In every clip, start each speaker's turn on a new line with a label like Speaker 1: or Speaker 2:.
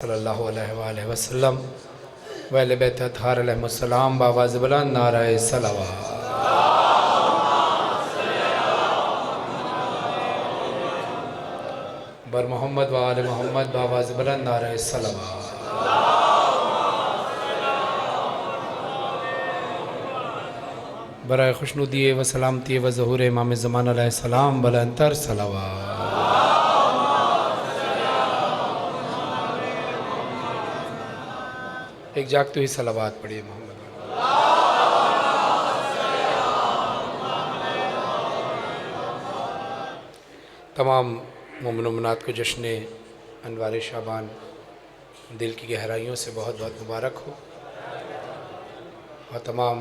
Speaker 1: सल्लल्लाहु अलैहि वसल्लम वअहले बैत अत्हार अलैहिमुस्सलाम बावाज़ बुलंद नारे सलावत। बर मोहम्मद व आले मोहम्मद बावाज़ बुलंद नारे सलावत। बराए खुशनुदी व सलामती व ज़हूर इमाम ज़मान अलैहिस्सलाम बुलंदतर सलावत। एक जागते हुई सलावात पढ़िए मोहम्मद। तमाम मोमिन व मोमिनात को जश्न अनवार शाबान दिल की गहराइयों से बहुत बहुत मुबारक हो और तमाम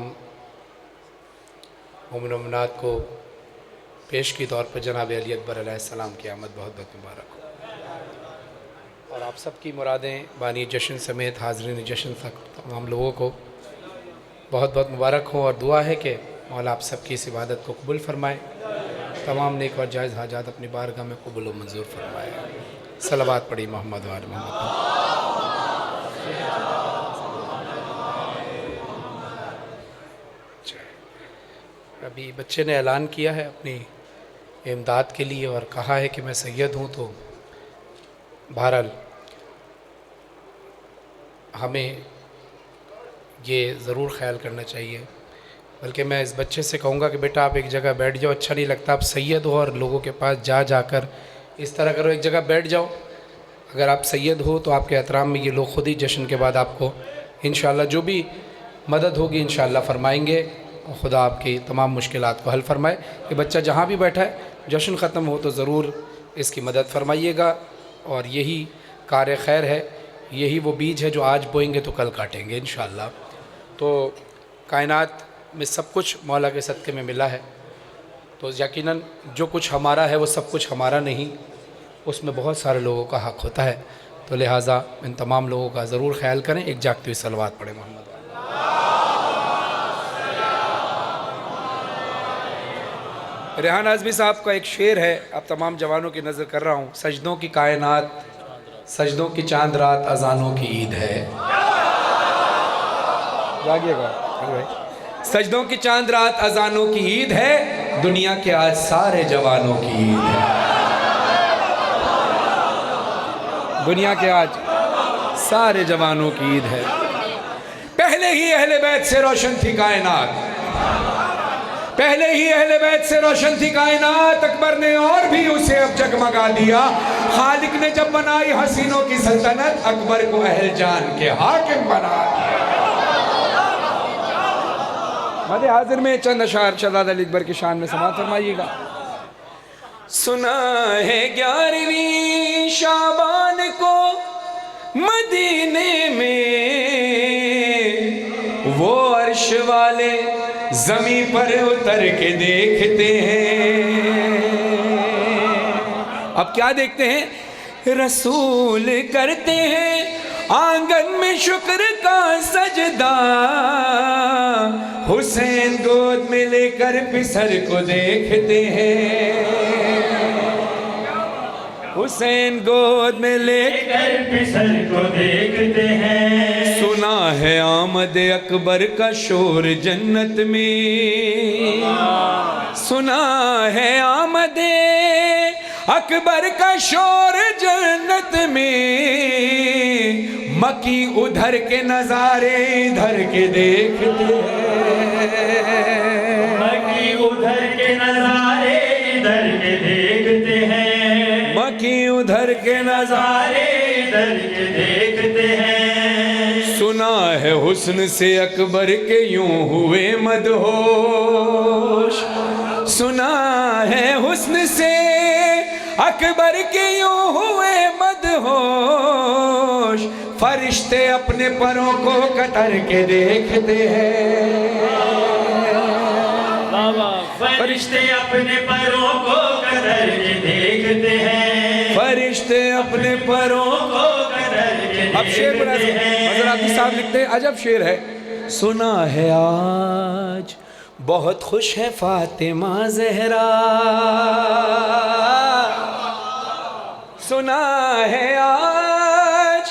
Speaker 1: मोमिन व मोमिनात को पेश की तौर पर जनाब अली अकबर अलैहिस्सलाम की आमद बहुत बहुत मुबारक हो और आप सब की मुरादें बानी जश्न समेत हाज़रीन जश्न तक तमाम लोगों को बहुत बहुत मुबारक हो और दुआ है कि मौला आप सब की इस इबादत को कबूल फ़रमाए, तमाम नेक और जायज़ हाजात अपनी बारगाह में कबूल व मंजूर फ़रमाए। सलावत पढ़ी मोहम्मद व आले मोहम्मद। अभी बच्चे ने ऐलान किया है अपनी इमदाद के लिए और कहा है कि मैं सैयद हूँ, तो बहरहाल हमें ये ज़रूर ख्याल करना चाहिए। बल्कि मैं इस बच्चे से कहूँगा कि बेटा आप एक जगह बैठ जाओ, अच्छा नहीं लगता आप सैयद हो और लोगों के पास जाकर इस तरह करो, एक जगह बैठ जाओ। अगर आप सैयद हो तो आपके एहतराम में ये लोग ख़ुद ही जश्न के बाद आपको इंशाअल्लाह जो भी मदद होगी इंशाअल्लाह फ़रमाएँगे और ख़ुदा आपकी तमाम मुश्किलात को हल फरमाए। कि बच्चा जहाँ भी बैठा है जश्न ख़त्म हो तो ज़रूर इसकी मदद फरमाइएगा और यही कार खैर है, यही वो बीज है जो आज बोएंगे तो कल काटेंगे इंशाअल्लाह। तो कायनात में सब कुछ मौला के सदक़े में मिला है, तो यकीनन जो कुछ हमारा है वो सब कुछ हमारा नहीं, उसमें बहुत सारे लोगों का हक़ होता है। तो लिहाजा इन तमाम लोगों का ज़रूर ख्याल करें। एक जागती हुई सलवात पढ़ें मोहम्मद। रेहान आज़मी साहब का एक शेर है, अब तमाम जवानों की नज़र कर रहा हूँ। सजदों की कायनात, सजदों की चांद रात, अजानों की ईद है। जागिएगा भाई। सजदों की चांद रात, अजानों की ईद है, दुनिया के आज सारे जवानों की ईद है। दुनिया के आज सारे जवानों की ईद है। पहले ही अहले बैत से रोशन थी कायनात, पहले ही अहले बैत से रोशन थी कायनात, अकबर ने और भी उसे अब जगमगा दिया। खालिक ने जब बनाई हसीनों की सल्तनत, अकबर को अहल जान के हाकिम बना दिया। मदे हाजिर में चंद अशार शहजादा अली अकबर की शान में समाअत फरमाइएगा। सुना है 11वीं शाबान को मदीने में वो अर्श वाले ज़मीं पर उतर के देखते हैं। अब क्या देखते हैं? रसूल करते हैं आंगन में शुक्र का सजदा, हुसैन गोद में लेकर पिसर को देखते हैं। हुसैन गोद में लेकर
Speaker 2: पिसर को देखते हैं।
Speaker 1: सुना है आमद अकबर का शोर जन्नत में, सुना है आमद अकबर का शोर जन्नत में। मकी उधर के नजारे इधर के देखते हैं।
Speaker 2: मकी उधर के नजारे इधर के देखते हैं।
Speaker 1: मकी उधर के नजारे
Speaker 2: इधर के देखते हैं।
Speaker 1: सुना है हुस्न से अकबर के यूं हुए मदहोश, सुना है हुस्न से अकबर के यूं हुए मदहोश। फरिश्ते अपने परों को कतर के देखते हैं।
Speaker 2: फरिश्ते अपने परों को कतर के देखते हैं।
Speaker 1: फरिश्ते अपने परों
Speaker 2: को कतर के
Speaker 1: अब शेर बना हज़रत साहब लिखते हैं, अजब शेर है। सुना है आज बहुत खुश है फातिमा ज़हरा, सुना है आज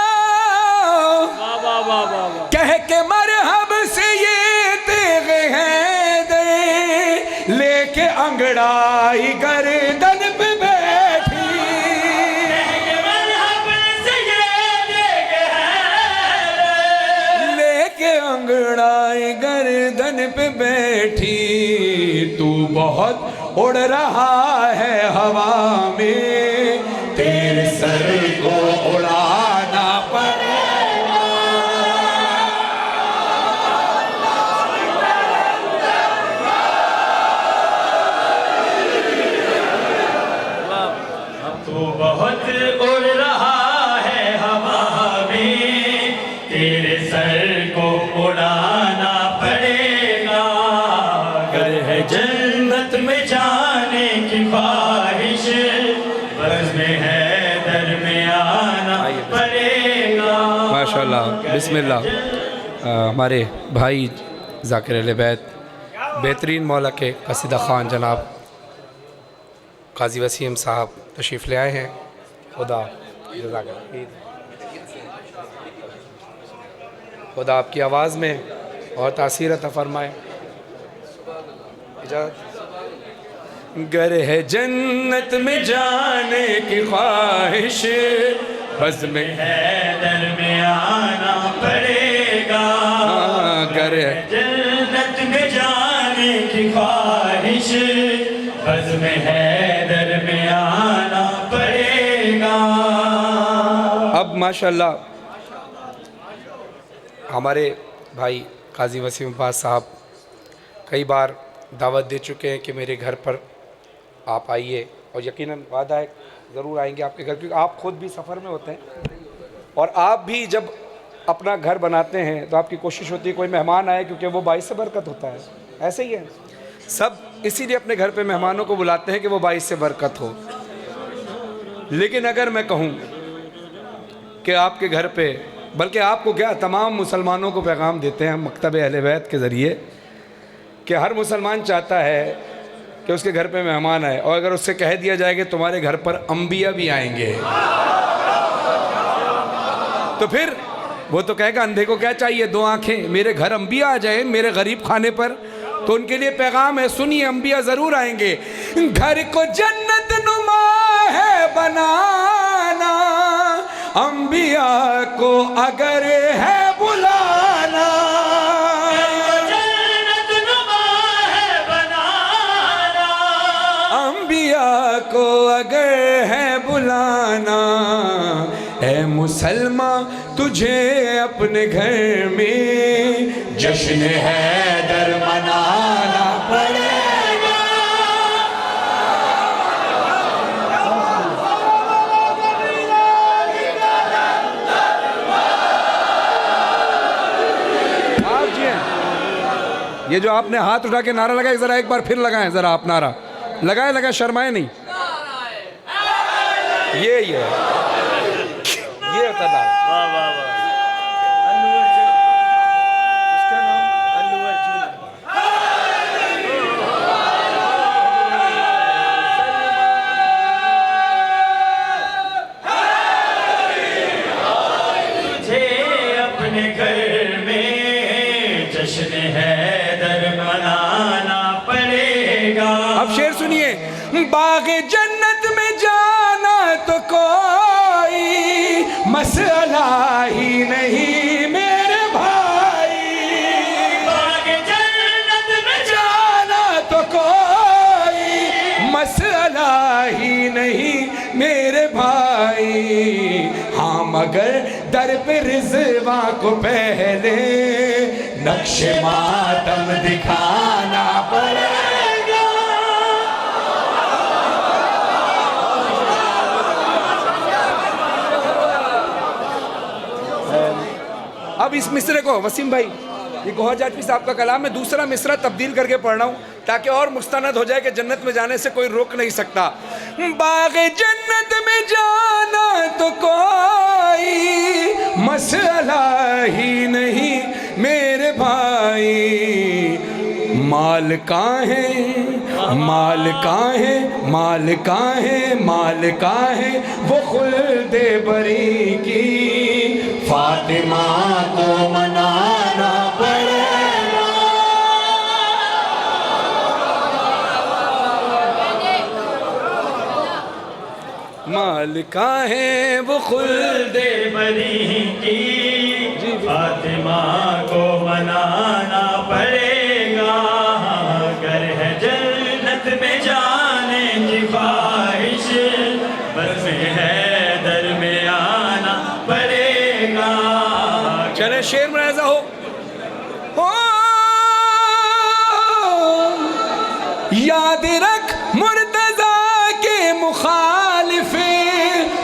Speaker 3: के मरहब से ये तेग है दे लेके अंगड़ाई गर्दन पे बैठी, लेके अंगड़ाई गर्दन पे बैठी, तू बहुत उड़ रहा है हवा में, तेरे सर को उड़ाना पड़ेगा।
Speaker 2: तू बहुत उड़ रहा है हवा में, तेरे सर को उड़ाना पड़ेगा। अगर है जन्नत में जाने की ख्वाहिश, बस में है दर में आना पड़ेगा।
Speaker 3: माशाल्लाह, बिस्मिल्लाह। हमारे भाई ज़ाकिर अहले बैत बेहतरीन मौला के कसीदा ख़ान जनाब काजी वसीम साहब तशरीफ़ ले आए हैं। खुदा आपकी आवाज़ में और तासीर अता फरमाए। गर है जन्नत में जाने की ख्वाहिश, बस में
Speaker 2: है दर में आना पड़ेगा।
Speaker 3: गर है
Speaker 2: जन्नत में जाने की ख्वाहिश, बस में है दर में आना पड़ेगा।
Speaker 3: अब माशाल्लाह हमारे भाई काजी वसीम अब्बास साहब कई बार दावत दे चुके हैं कि मेरे घर पर आप आइए, और यकीनन वादा है ज़रूर आएंगे आपके घर, क्योंकि आप खुद भी सफ़र में होते हैं और आप भी जब अपना घर बनाते हैं तो आपकी कोशिश होती है कोई मेहमान आए, क्योंकि वो बाइस से बरकत होता है। ऐसे ही है, सब इसीलिए अपने घर पे मेहमानों को बुलाते हैं कि वो बाइस से बरकत हो। लेकिन अगर मैं कहूँ कि आपके घर पे, बल्कि आपको क्या तमाम मुसलमानों को पैगाम देते हैं मकतब अहले बैत के ज़रिए कि हर मुसलमान चाहता है कि उसके घर पे मेहमान आए, और अगर उससे कह दिया जाए कि तुम्हारे घर पर अंबिया भी आएंगे तो फिर वो तो कहेगा अंधे को क्या चाहिए, दो आंखें, मेरे घर अंबिया आ जाए मेरे गरीब खाने पर। तो उनके लिए पैगाम है, सुनिए, अंबिया ज़रूर आएंगे। घर को जन्नत नुमा है बनाना, अंबिया को अगर है बुलाना,
Speaker 2: जन्नत नुमा है बनाना,
Speaker 3: अंबिया को अगर है बुलाना, ऐ मुसलमान तुझे अपने घर में जश्न हैदर मनाना पड़ेगा। आप जी ये जो आपने हाथ उठा के नारा लगाया, ज़रा एक बार फिर लगाएं, ज़रा आप नारा लगाए, शर्माए नहीं। ये होता नारा।
Speaker 2: वाह वाह वाह। उसका नाम अल्लू अर्जुन। तुझे अपने घर में जश्न हैदर मनाना पड़ेगा।
Speaker 3: अब शेर सुनिए, बाग़े जन्नत में जाना तो कोई मसला ही नहीं मेरे भाई,
Speaker 2: बाग़े जन्नत में
Speaker 3: जाना तो कोई मसला ही नहीं मेरे भाई। हाँ मगर दर पे रिज़वा को पहले नक्शे मातम दिखाना पड़ेगा। अब इस मिसरे को वसीम भाई, ये गोहर जाटवी साहब का कलाम में दूसरा मिसरा तब्दील करके पढ़ रहा हूँ ताकि और मुस्तनद हो जाए कि जन्नत में जाने से कोई रोक नहीं सकता। बाग़े जन्नत में जाना तो कोई मसला ही नहीं मेरे भाई। माल काहे माल काहे माल काहे माल काहे वो खुल्दे बरी की फातिमा को मनाना मालिका है वो खुल्दे
Speaker 2: बरी की फातिमा को मनाना पड़ेगा, अगर है जन्नत में जाने की ख्वाहिश, बस में है दर में आना पड़ेगा।
Speaker 3: चले शेर मुलाजा हो याद रख मुर्तजा के मुखालिफे,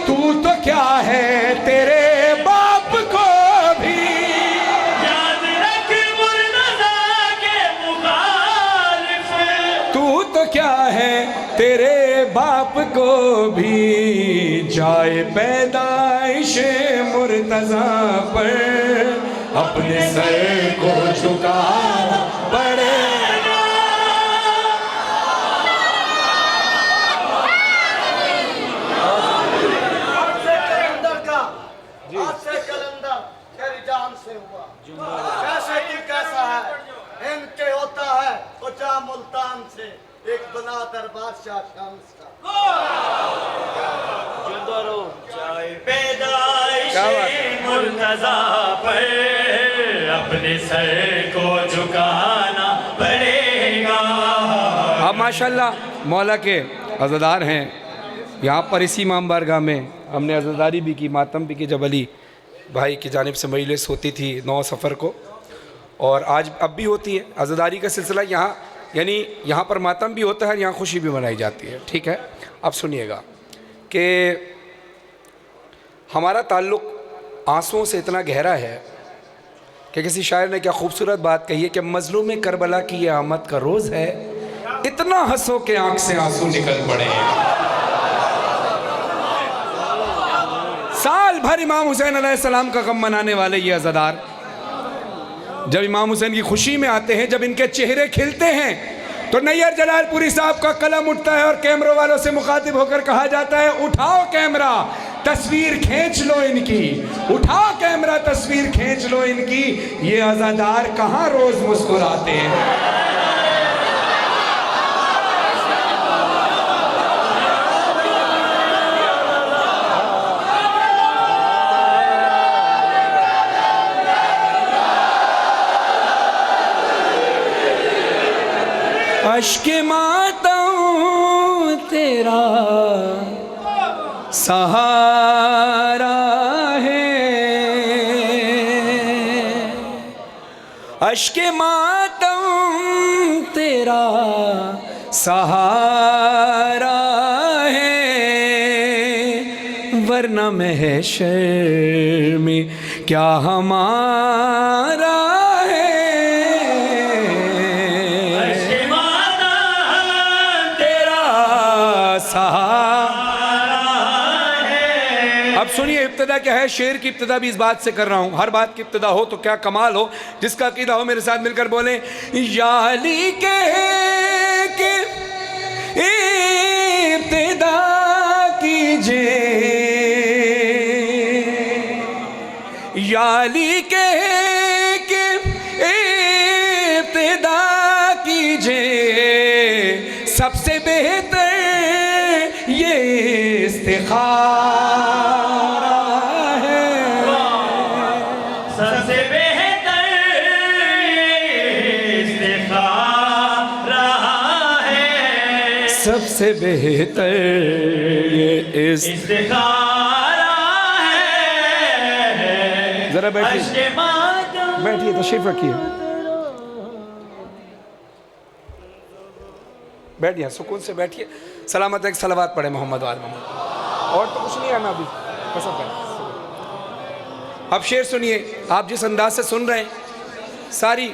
Speaker 3: तू तो क्या है तेरे बाप को भी।
Speaker 2: याद रख मुर्तजा के मुखालिफे,
Speaker 3: तू तो क्या है तेरे बाप को भी। जाए पैदाइश मुर्तजा पर अपने सर को झुकाना पड़ेगा।
Speaker 4: कैसे कि कैसा है इनके होता है तो जा मुल्तान से एक बना दर बादशाह शम्स का।
Speaker 2: चाहे पैदाइश मुर्तजा पर अपने सर को झुकाना पड़ेगा।
Speaker 3: आप माशाल्लाह मौला के अज़ादार हैं। यहाँ पर इसी इमाम बारगाह में हमने अज़ादारी भी की, मातम भी की। जब अली भाई की जानिब से मजलिस होती थी 9 सफ़र को, और आज अब भी होती है अज़ादारी का सिलसिला यहाँ, यानी यहाँ पर मातम भी होता है, यहाँ खुशी भी मनाई जाती है। ठीक है, अब सुनिएगा कि हमारा ताल्लुक़ आंसुओं से इतना गहरा है कि किसी शायर ने क्या खूबसूरत बात कही है कि मज़लूम करबला की ये आमद का रोज़ है, इतना हंसो के आँख से आंसू निकल पड़े हैं। साल भर इमाम हुसैन अलैहिस्सलाम का गम मनाने वाले ये अज़ादार जब इमाम हुसैन की खुशी में आते हैं, जब इनके चेहरे खिलते हैं, तो नैयर जलालपुरी साहब का कलम उठता है और कैमरों वालों से मुखातिब होकर कहा जाता है, उठाओ कैमरा तस्वीर खींच लो इनकी, उठाओ कैमरा तस्वीर खींच लो इनकी। ये अज़ादार कहाँ रोज मुस्कुराते हैं। अश्के मातम तेरा सहारा है, अश्के मातम तेरा सहारा है, वरना महशर में क्या हमारा है। अब सुनिए इब्तिदा क्या है। शेर की इब्तिदा भी इस बात से कर रहा हूँ, हर बात की इब्तिदा हो तो क्या कमाल हो। जिसका अकीदा हो मेरे साथ मिलकर बोले, याली के इब्तिदा कीजिए, याली के इब्तिदा कीजिए, सबसे बेहतर ये इस्तिखारा है,
Speaker 2: सबसे बेहतर इस्तिखारा है,
Speaker 3: सबसे बेहतर ये
Speaker 2: इस्तिखारा है।
Speaker 3: जरा बैठिए, बैठिए, तशरीफ रखिए, बैठिए, सुकून से बैठिए। सलामत एक सलावत पढ़े मोहम्मद वाल मोहम्मद। और तो कुछ नहीं है ना अभी, कसम है। अब शेर सुनिए। आप जिस अंदाज से सुन रहे हैं, सारी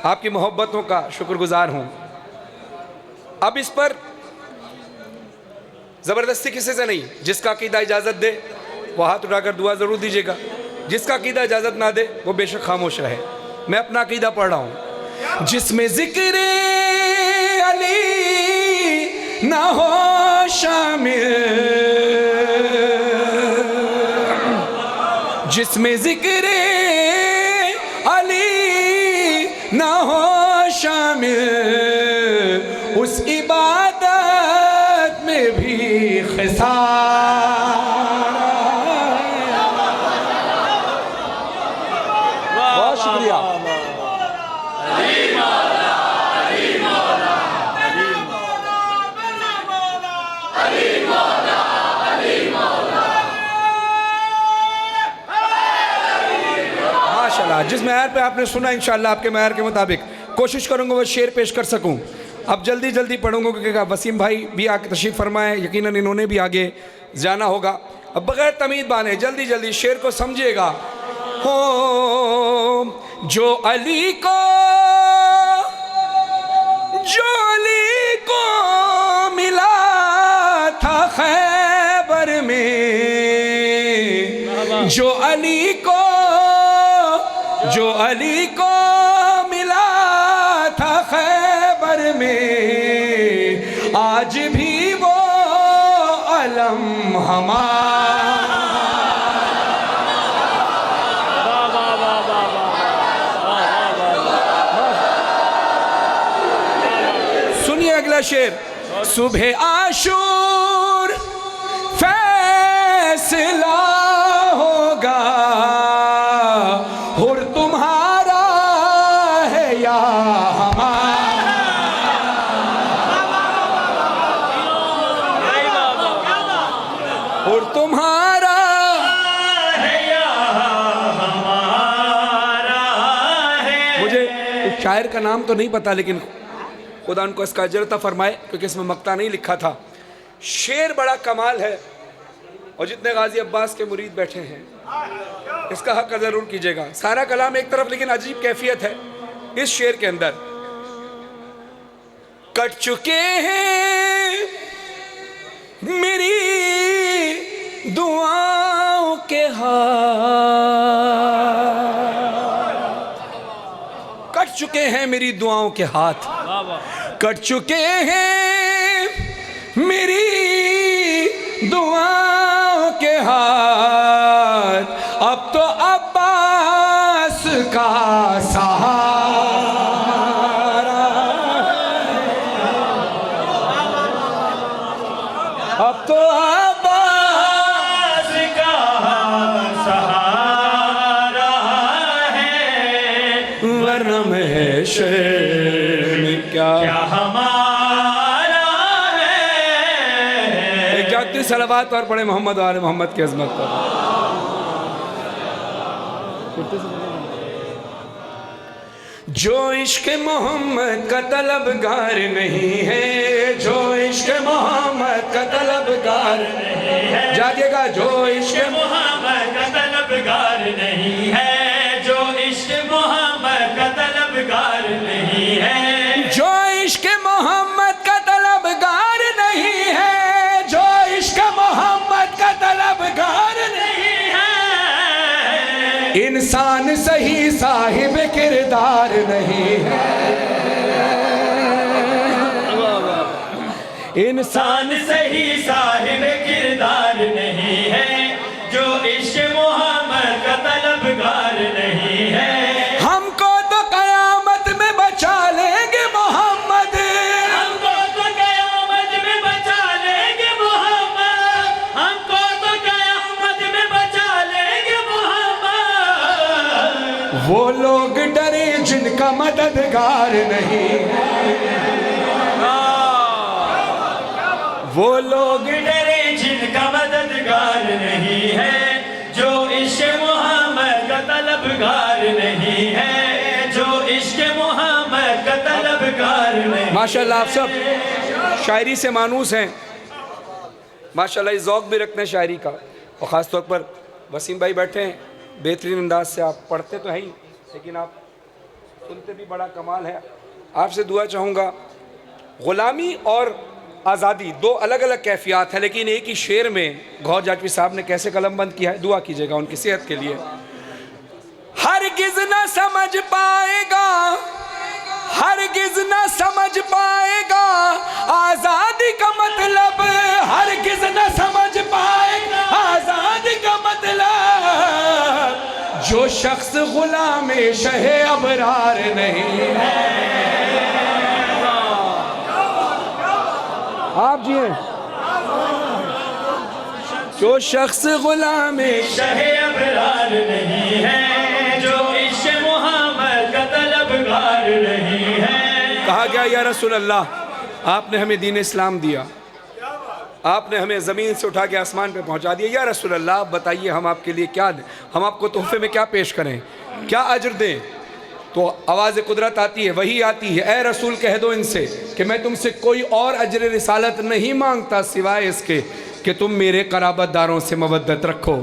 Speaker 3: आपकी मोहब्बतों का शुक्रगुजार हूँ। अब इस पर ज़बरदस्ती किसी से नहीं। जिसका अकीदा इजाज़त दे वो हाथ उठाकर दुआ ज़रूर दीजिएगा, जिसका अकीदा इजाज़त ना दे वो बेशक खामोश रहे। मैं अपना अकीदा पढ़ रहा हूँ। जिसमें ज़िक्र अली ना हो शामिल, जिसमें ज़िक्र अली ना हो शामिल, उस इबादत में भी खिसार इंशाअल्लाह जिस मैार पे आपने सुना इंशाअल्लाह आपके मैार के मुताबिक कोशिश करूँगा वो शेर पेश कर सकूँ। अब जल्दी जल्दी पढ़ूँगा क्योंकि वसीम भाई भी आके तशरीफ़ फरमाए, यकीनन इन्होंने भी आगे जाना होगा। अब बग़ैर तमीद बाने जल्दी जल्दी शेर को समझिएगा। हो जो अली को मिला था खैबर में, जो अली को मिला था खैबर में, आज भी वो अलम सुनिए अगला शेर। सुबह आशूर फैसला होगा, हुर तुम्हारा है या हमारा, हुर तुम्हारा
Speaker 2: है या हमारा है।
Speaker 3: मुझे उस शायर का नाम तो नहीं पता, लेकिन खुदा उनको इसका अजरता फरमाए क्योंकि इसमें मक्ता नहीं लिखा था। शेर बड़ा कमाल है और जितने गाजी अब्बास के मुरीद बैठे हैं इसका हक ज़रूर कीजिएगा। सारा कलाम एक तरफ, लेकिन अजीब कैफियत है इस शेर के अंदर। कट चुके हैं मेरी दुआओं के हाथ, कट चुके हैं मेरी दुआओं के हाथ, कट चुके हैं मेरी दुआओं के हाथ, अब तो अब्बास का सहारा, अब तो अब्बास
Speaker 2: का सहारा है,
Speaker 3: वरना में शेर में क्या
Speaker 2: हमारा है।
Speaker 3: एक जाती सलावत और पढ़े मोहम्मद वाले मोहम्मद की अजमत पर। जो इश्क मोहम्मद का तलबगार नहीं है, जो इश्क मोहम्मद का तलबगार नहीं है, जागेगा जो इश्क
Speaker 2: मोहम्मद का तलबगार नहीं है, जो इश्क मोहम्मद का तलबगार नहीं है,
Speaker 3: जो इश्क मोहम्मद का तलबगार नहीं है, जो इश्क मोहम्मद का तलबगार नहीं है, इंसान सही साहिब किरदार नहीं है, इंसान
Speaker 2: सही साहिब किरदार नहीं है, जो इश्क मोहम्मद का तलबगार नहीं है।
Speaker 3: हमको तो कयामत में बचा लेंगे मोहम्मद,
Speaker 2: हमको तो कयामत में बचा लेंगे मोहम्मद, हमको तो कयामत में बचा लेंगे मोहम्मद।
Speaker 3: वो लोग डरे जिनका मददगार नहीं है, वो लोग
Speaker 2: डरे जिनका मददगार नहीं है, जो इश्क मोहम्मद का तलबगार नहीं है, जो इश्क मोहम्मद का तलबगार नहीं।
Speaker 3: माशाल्लाह आप सब शायरी से मानूस हैं, माशाल्लाह इस ज़ौक़ भी रखते हैं शायरी का। और ख़ास तौर पर वसीम भाई बैठे हैं, बेहतरीन अंदाज से आप पढ़ते तो हैं ही, लेकिन आप सुनते भी बड़ा कमाल है। आपसे दुआ चाहूँगा। ग़ुलामी और आज़ादी दो अलग अलग कैफियत हैं, लेकिन एक ही शेर में गौहर जाटवी साहब ने कैसे कलमबंद किया है, दुआ कीजिएगा उनकी सेहत के लिए। हरगिज़ न समझ पाएगा, हरगिज़ न समझ पाएगा आज़ादी का मतलब, हरगिज़ न समझ पाएगा आज़ादी का मतलब, जो शख्स ग़ुलाम शहे अबरार नहीं है। आप जी हैं, जो शख्स ग़ुलाम
Speaker 2: शहे अबरार नहीं है, जो इश्क मोहम्मद का तलबगार नहीं है।
Speaker 3: कहा गया या रसूल अल्लाह, आपने हमें दीन इस्लाम दिया, आपने हमें ज़मीन से उठा के आसमान पे पहुंचा दिया। या रसूल अल्लाह, आप बताइए हम आपके लिए क्या दें, हम आपको तोहफे में क्या पेश करें। क्या अजर दें? तो आवाज़ कुदरत आती है, वही आती है, ए रसूल कह दो इनसे कि मैं तुमसे कोई और अजर रिसालत नहीं मांगता सिवाय इसके कि तुम मेरे कराबतदारों से मवद्दत रखो।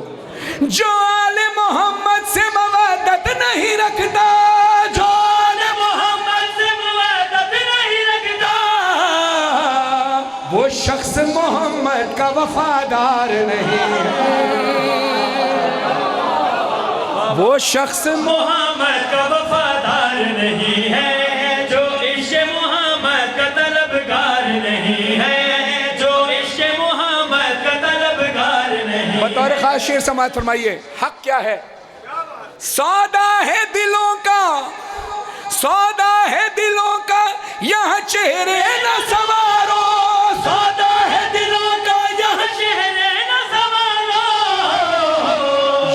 Speaker 3: जो आले मोहम्मद से मवद्दत नहीं रखता, जो आले मोहम्मद से मवद्दत नहीं रखता, वो शख्स मोहम्मद का वफादार नहीं है। वो शख्स
Speaker 2: मोहम्मद का वफादार नहीं है, जो इश्क़ मोहम्मद का तलबगार नहीं है, जो इश्क़ मोहम्मद का तलबगार नहीं।
Speaker 3: बतौर खास शेर समाअत फरमाइए, हक क्या है? सौदा है दिलों का, सौदा है दिलों का, यहाँ चेहरे न संवारो। सौदा है दिलों का, यहाँ
Speaker 2: चेहरे न संवारो।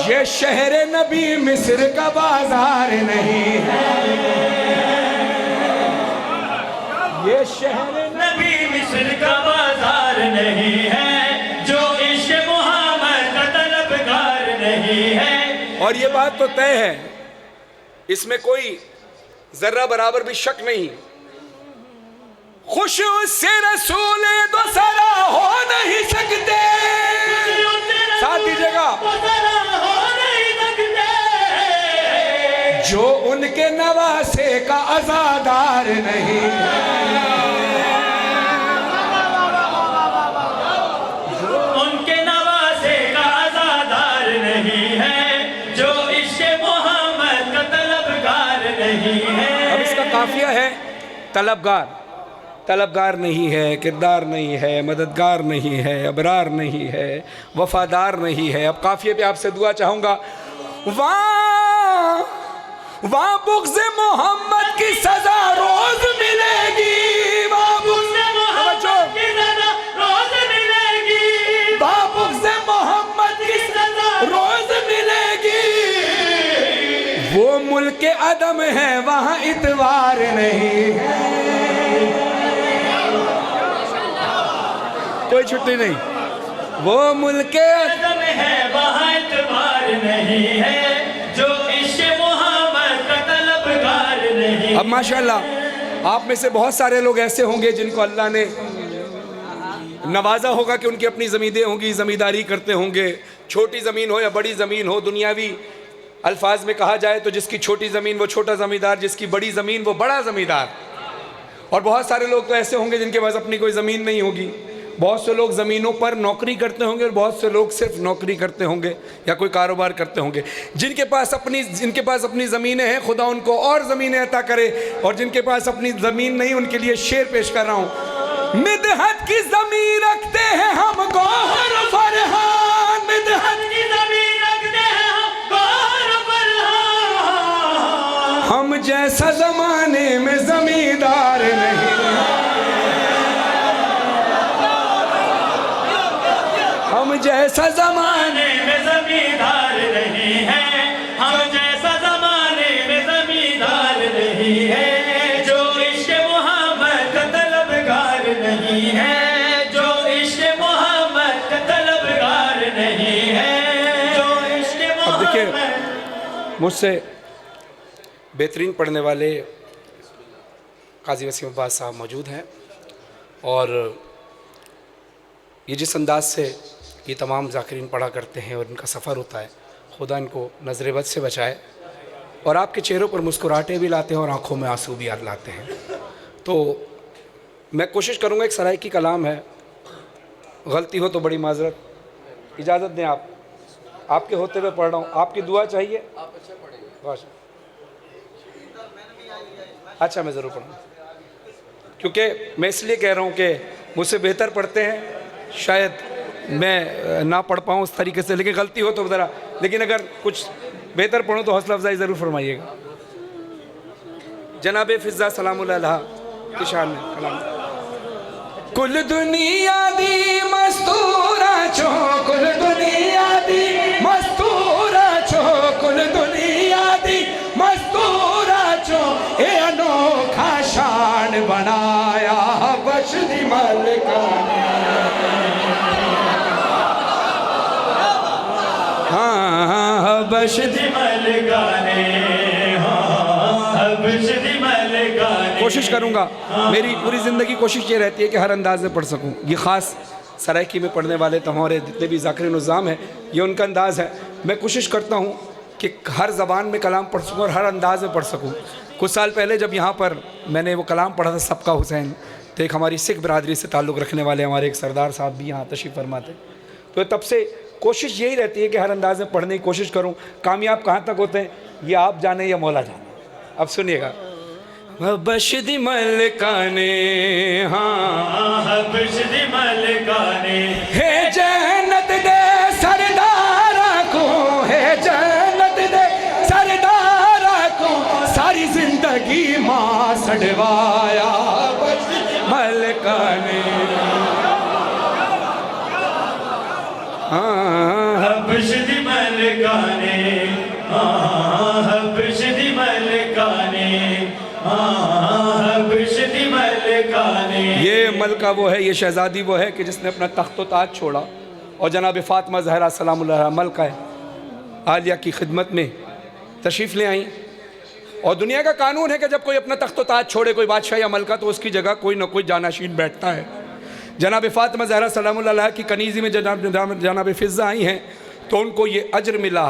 Speaker 3: ये शहर नबी मिस्र का बाजार नहीं है, ये शहर
Speaker 2: नबी मिस्र का बाजार नहीं है, जो इश्क़ मोहम्मद का तलबगार नहीं है।
Speaker 3: और ये बात तो तय है, इसमें कोई जर्रा बराबर भी शक नहीं। खुश उससे रसूल दो सरा हो नहीं सकते, साथ दीजिएगा, जो उनके नवासे का अज़ादार नहीं है,
Speaker 2: उनके नवासे का अज़ादार नहीं है, जो इश्क़ मोहम्मद का तलबगार नहीं है।
Speaker 3: अब इसका काफिया है तलबगार, तलबगार नहीं है, किरदार नहीं है, मददगार नहीं है, अबरार नहीं है, वफादार नहीं है। अब काफिये पे आपसे दुआ चाहूँगा, वहाँ बुग़्ज़ मोहम्मद की सज़ा रोज़ मिलेगी, वहाँ बुग़्ज़ मोहम्मद की सज़ा रोज़ मिलेगी, वहाँ बुग़्ज़ मोहम्मद की सज़ा रोज़ मिलेगी। वो मुल्क अदम है, वहाँ इतवार नहीं है, कोई छुट्टी नहीं। वो मुल्क
Speaker 2: अदम है, वहाँ इतवार नहीं है, जो इश्क़ मोहम्मद का तलबगार नहीं।
Speaker 3: अब माशाल्लाह आप में से बहुत सारे लोग ऐसे होंगे जिनको अल्लाह ने नवाजा होगा कि उनकी अपनी ज़मीनें होंगी, ज़मींदारी करते होंगे, छोटी ज़मीन हो या बड़ी ज़मीन हो। दुनियावी अल्फाज में कहा जाए तो जिसकी छोटी ज़मीन वो छोटा ज़मींदार, जिसकी बड़ी ज़मीन वो बड़ा ज़मींदार। और बहुत सारे लोग तो ऐसे होंगे जिनके पास अपनी कोई ज़मीन नहीं होगी। बहुत से लोग ज़मीनों पर नौकरी करते होंगे और बहुत से लोग सिर्फ नौकरी करते होंगे या कोई कारोबार करते होंगे। जिनके पास अपनी ज़मीनें हैं, खुदा उनको और ज़मीनें अता करे, और जिनके पास अपनी ज़मीन नहीं उनके लिए शेर पेश कर रहा हूँ। मिदहत की ज़मीन रखते हैं हम गौहर फरहान, मिदहत की ज़मीन रखते हैं हम गौहर फरहान, हम जैसा ज़माने में ज़मींदार नहीं, हम जैसा ज़माने
Speaker 2: में ज़मींदार नहीं है, हम जैसा ज़माने में ज़मींदार नहीं है, जो इश्क़ मोहम्मद का तलबगार नहीं है, जो इश्क़ मोहम्मद का तलबगार नहीं है, जो इश्क़ मोहम्मद।
Speaker 3: अब देखिए, मुझसे बेहतरीन पढ़ने वाले काजी वसीम अब्बास साहब मौजूद हैं, और ये जिस अंदाज से ये तमाम ज़ाकिरीन पढ़ा करते हैं और इनका सफ़र होता है, खुदा इनको नज़र बद से बचाए, और आपके चेहरों पर मुस्कुराहटें भी लाते हैं और आँखों में आंसू भी लाते हैं। तो मैं कोशिश करूँगा, एक सराइकी कलाम है, गलती हो तो बड़ी माजरत, इजाज़त दें आप, आपके होते हुए पढ़ रहा हूँ, आपकी दुआ चाहिए। आप अच्छा पढ़ेंगे? अच्छा, मैं ज़रूर पढ़ूँगा, क्योंकि मैं इसलिए कह रहा हूँ कि मुझसे बेहतर पढ़ते हैं, शायद मैं ना पढ़ पाऊँ उस तरीके से, लेकिन गलती हो तो ज़रा, लेकिन अगर कुछ बेहतर पढ़ूँ तो हौसला अफजाई ज़रूर फरमाइएगा। जनाब फिज़ा सलामुल्लाह अलैहा की शान में कलाम। कुल दुनिया दी मस्तूरा छो, कुल दुनिया दी मस्तूरा छो, कुल दुनिया दी मस्तूरा छो, ए अनोखा शान बनाया बख्शदी मलिका ने। हाँ
Speaker 2: हबशदी मलकाने, हबशदी मलकाने।
Speaker 3: कोशिश करूँगा, मेरी पूरी ज़िंदगी कोशिश ये रहती है कि हर अंदाज में पढ़ सकूँ। ये ख़ास सराइकी में पढ़ने वाले तमाम जितने भी ज़ाकिरीन निज़ाम हैं, ये उनका अंदाज़ है। मैं कोशिश करता हूँ कि हर ज़बान में कलाम पढ़ सकूँ और हर अंदाज में पढ़ सकूँ। कुछ साल पहले जब यहाँ पर मैंने वो कलाम पढ़ा था सबका हुसैन, तो एक हमारी सिख बरादरी से ताल्लुक़ रखने वाले हमारे एक सरदार साहब भी यहाँ तशरीफ़ फरमा थे। तो तब से कोशिश यही रहती है कि हर अंदाज में पढ़ने की कोशिश करूँ। कामयाब कहाँ तक होते हैं ये आप जाने या मौला जाने। अब सुनिएगा। हबशदी मलकाने, हाँ
Speaker 2: हबशदी मलकाने,
Speaker 3: हे जन्नत दे सरदारा को, हे जन्नत दे सरदारा को, सारी जिंदगी माँ सड़वाया मलकाने।
Speaker 2: हबशदी मलकाने, हबशदी मलकाने, हबशदी मलकाने।
Speaker 3: ये मलका वो है, ये शहज़ादी वो है कि जिसने अपना तख्त व ताज छोड़ा और जनाब फ़ातिमा ज़हरा सलामुल्लाह मलका आलिया की खिदमत में तशरीफ़ ले आई। और दुनिया का कानून है कि जब कोई अपना तख्त व ताज छोड़े, कोई बादशाह या मलका, तो उसकी जगह कोई ना कोई जानाशीन बैठता है। जनाब फ़ातिमा ज़हरा सलामुल्लाह की कनीज़ी में जनाब फ़िज़्ज़ा आई हैं, तो उनको ये अज्र मिला।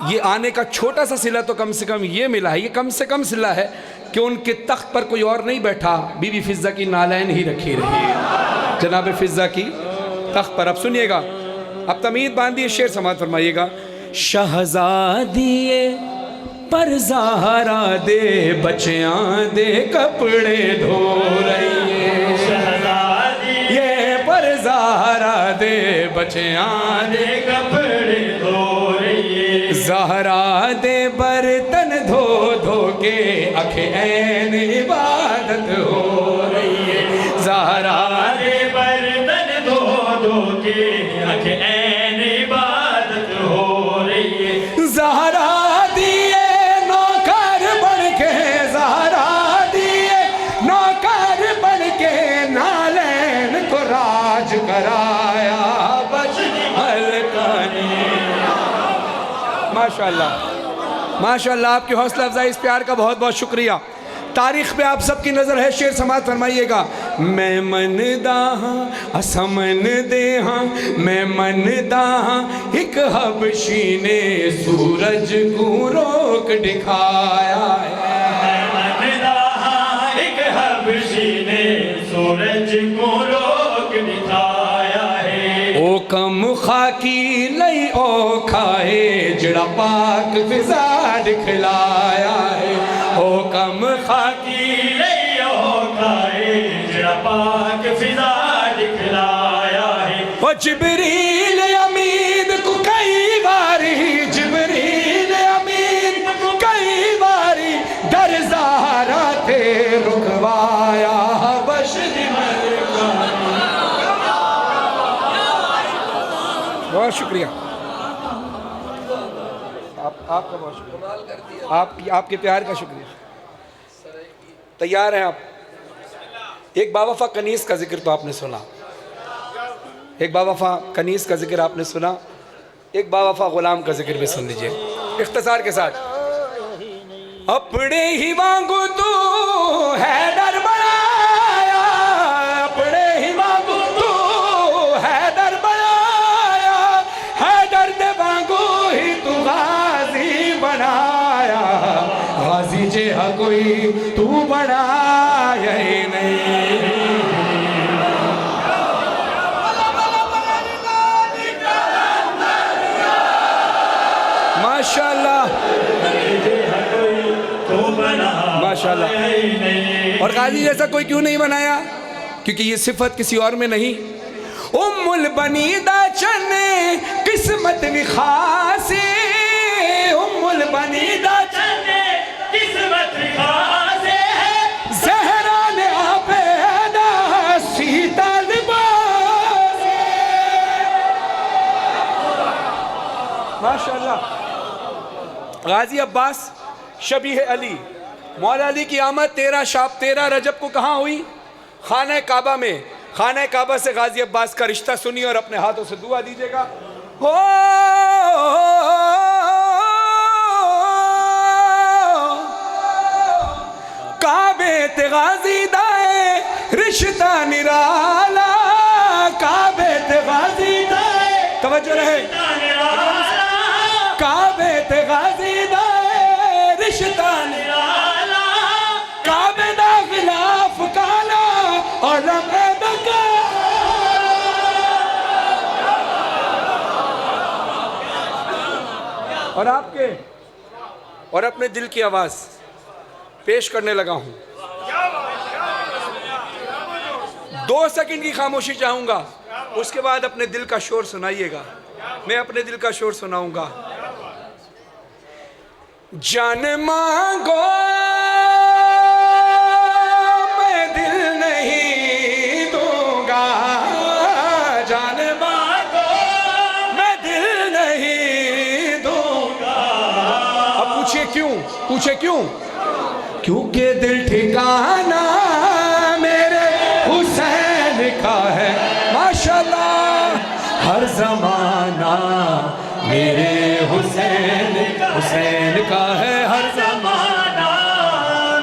Speaker 3: ये आने का छोटा सा सिला तो कम से कम ये मिला है, ये कम से कम सिला है कि उनके तख्त पर कोई और नहीं बैठा, बीबी फ़िज़्ज़ा की नालैन ही रखी रही जनाब फ़िज़्ज़ा की तख्त पर। अब सुनिएगा, अब तमीद बांधिए, शेर समात फरमाइएगा। शहज़ादिए पर ज़हरा दे बच्चियाँ दे कपड़े धो रही है,
Speaker 2: शहज़ादी
Speaker 3: ये पर ज़हरा दे बच्चियाँ दे
Speaker 2: कपड़े धो रही है,
Speaker 3: ज़हरा दे बर्तन धो धो के आखे ऐन इबादत हो रही है, ज़हरा
Speaker 2: दे बर्तन धो धो के आंखें ऐन इबादत हो रही है।
Speaker 3: ज़हरा दिए नौकर बन के, ज़हरा दिए नौकर बन के नालैन को राज कराया बच्ची मलकाने। माशाअल्लाह माशाअल्लाह, आपकी हौसला अफजाई, इस प्यार का बहुत बहुत शुक्रिया। तारीख पे आप सबकी नज़र है, शेर समात फरमाइएगा। मैं मन दाहाँ असमन दे हाँ, मैं मन दाहाँ एक हबशी ने सूरज को रोक दिखाया है,
Speaker 2: मन दाहाँ एक हबशी ने सूरज को रोक दिखाया है।
Speaker 3: ओ कम खाकी लई ओ खाए जड़ा पाक फिजा दिखलाया है, ओ कम खाकी
Speaker 2: लियो खाए जड़ा पाक फिजा दिखलाया है।
Speaker 3: ओ जिब्रील अमीन को कई बारी, जिब्रील अमीन को कई बारी दर ज़हरा थे रुकवाया बशरी मलकाने। बहुत शुक्रिया, आपका बहुत शुक्रिया, आपके प्यार का शुक्रिया। तैयार हैं आप? एक बावफा कनीस का जिक्र तो आपने सुना, एक बावफा कनीस का जिक्र आपने सुना, एक बावफा गुलाम का जिक्र भी सुन लीजिए इख्तिसार के साथ। अपने ही वांगू तू हैदर बनाया, अपने ही वांगू तू हैदर बनाया, हैदर दे वांगू ही तू गाजी बनाया, गाजी जे हा कोई तू बनाया ही नहीं। माशाअल्लाह माशाअल्लाह। और गाजी जैसा कोई क्यों नहीं बनाया? क्योंकि ये सिफत किसी और में नहीं। उम्मुल बनीदा चने किस्मत खासी, उम्मुल बनीदा
Speaker 2: चने किस्मत खासे है,
Speaker 3: ज़हरा ने आपेदा सीता लिबास। माशाअल्लाह। गाजी अब्बास शबीह अली, मौला अली की आमद 13 रजब को कहाँ हुई? खाना काबा में। खाना काबा से गाजी अब्बास का रिश्ता सुनिए और अपने हाथों से दुआ दीजिएगा। हो ते गाजी दाए रिश्ता निराला, काबे ते गाजी दाए, तवज्जो रहे, काबे ते गाजी दाए रिश्ता निराला, काबे दा खिलाफ काला और लम्हे दका। और आपके और अपने दिल की आवाज पेश करने लगा हूं। 2 सेकंड की खामोशी चाहूंगा, उसके बाद अपने दिल का शोर सुनाइएगा। मैं अपने दिल का शोर सुनाऊंगा। जान मांगो मैं दिल नहीं दूंगा, जान मांगो मैं दिल नहीं दूंगा। अब पूछिए क्यों, पूछे क्यों? क्योंकि दिल ठिकाना मेरे हुसैन का है, माशाल्लाह। हर जमाना मेरे हुसैन का है, हर जमाना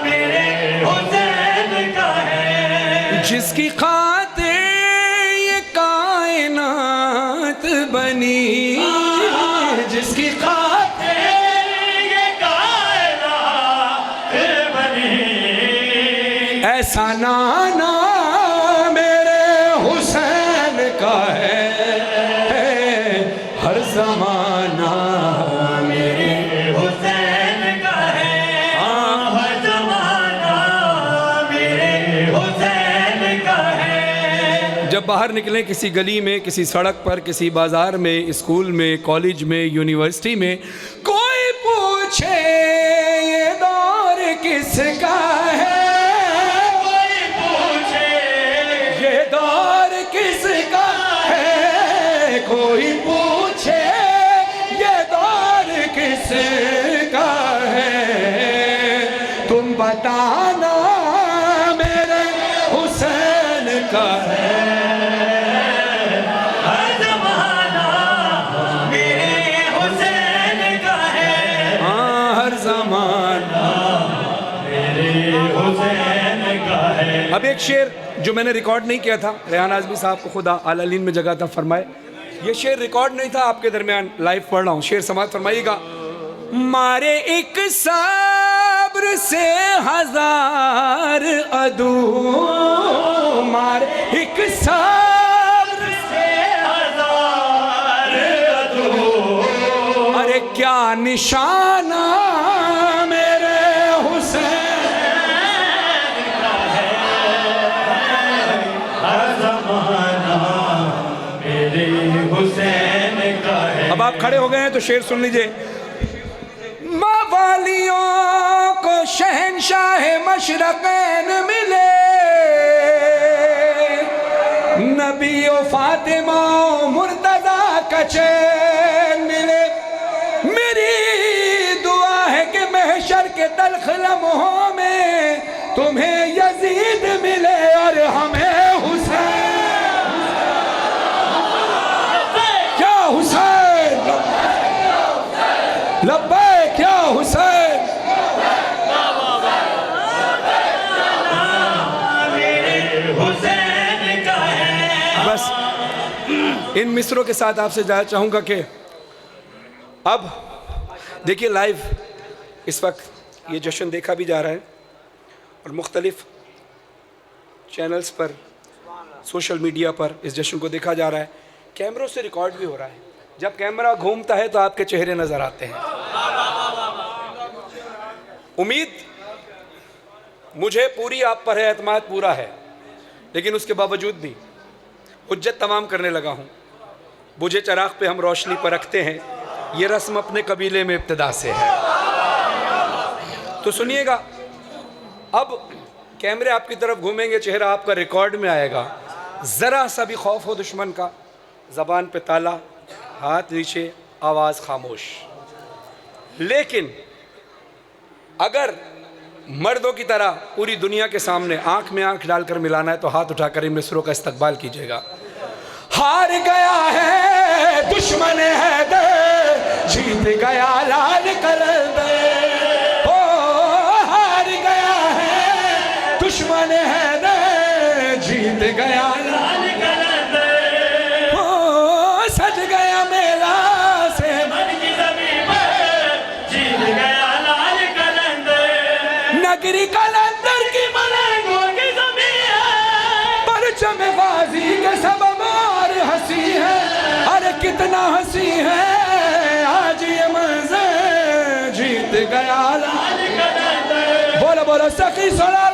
Speaker 3: मेरे हुसैन का है। जिसकी खातिर ये कायनात बनी, जिसकी खातिर ये कायनात बनी, ऐसा नाना मेरे हुसैन का है, हर जमाना मेरे हुसैन का है, हर जमाना मेरे हुसैन का है। जब बाहर निकलें किसी गली में, किसी सड़क पर, किसी बाजार में, स्कूल में, कॉलेज में, यूनिवर्सिटी में, कोई पूछे ये दौर किसका है, कोई पूछे ये दौर किसका है, कोई पूछे ये दौर किसका है, तुम बताना मेरे हुसैन का है, हर जमाना मेरे हुसैन का है, हाँ हर जमाना मेरे हुसैन का है। अब एक शेर जो मैंने रिकॉर्ड नहीं किया था, रेहान आज़मी साहब को खुदा आलालीन में जगह था फरमाए, ये शेर रिकॉर्ड नहीं था, आपके दरमियान लाइव पढ़ रहा हूँ। शेर समाज फरमाइएगा। मारे एक सब्र से हजार अदू, मारे एक सब्र से हजार अदू, अरे क्या निशाना मेरे हुसैन का है, हर जमाना मेरे हुसैन का है। अब आप खड़े हो गए हैं तो शेर सुन लीजिए। मवालियों को शहंशाह मशरक़ैन मिले, नबी ओ फातिमा मुर्तज़ा का चैन मिले, मेरी दुआ है कि महशर के तल्ख़ लम्हों में तुम्हें यजीद मिले और हमें हुसैन। क्या हुसैन, लब्बैक क्या हुसैन। बस इन मिसरों के साथ आपसे जाना चाहूँगा कि अब देखिए लाइव इस वक्त ये जश्न देखा भी जा रहा है और मुख्तलिफ चैनल्स पर, सोशल मीडिया पर इस जश्न को देखा जा रहा है, कैमरों से रिकॉर्ड भी हो रहा है। जब कैमरा घूमता है तो आपके चेहरे नज़र आते हैं। उम्मीद मुझे पूरी आप पर है, एतमाद पूरा है, लेकिन उसके बावजूद भी हुज्जत तमाम करने लगा हूँ। बुझे चराग पे हम रोशनी परखते हैं, ये रस्म अपने कबीले में इब्तिदा से है। तो सुनिएगा, अब कैमरे आपकी तरफ घूमेंगे, चेहरा आपका रिकॉर्ड में आएगा। ज़रा सा भी खौफ हो दुश्मन का, ज़बान पे ताला, हाथ नीचे, आवाज़ खामोश। लेकिन अगर मर्दों की तरह पूरी दुनिया के सामने आंख में आंख डालकर मिलाना है तो हाथ उठाकर इन मिसरों का इस्तकबाल कीजिएगा। हार गया है दुश्मन है दे, जीत गया लाल कलंदे। ओ हार गया है नगरी कलंदर की
Speaker 2: मलंगों की ज़मीं है,
Speaker 3: परचम गाजी के सबब और हंसी है, अरे कितना हंसी है आज ये मंजर जीत गया।
Speaker 2: आज कलंदर
Speaker 3: बोलो बोलो सखी सोला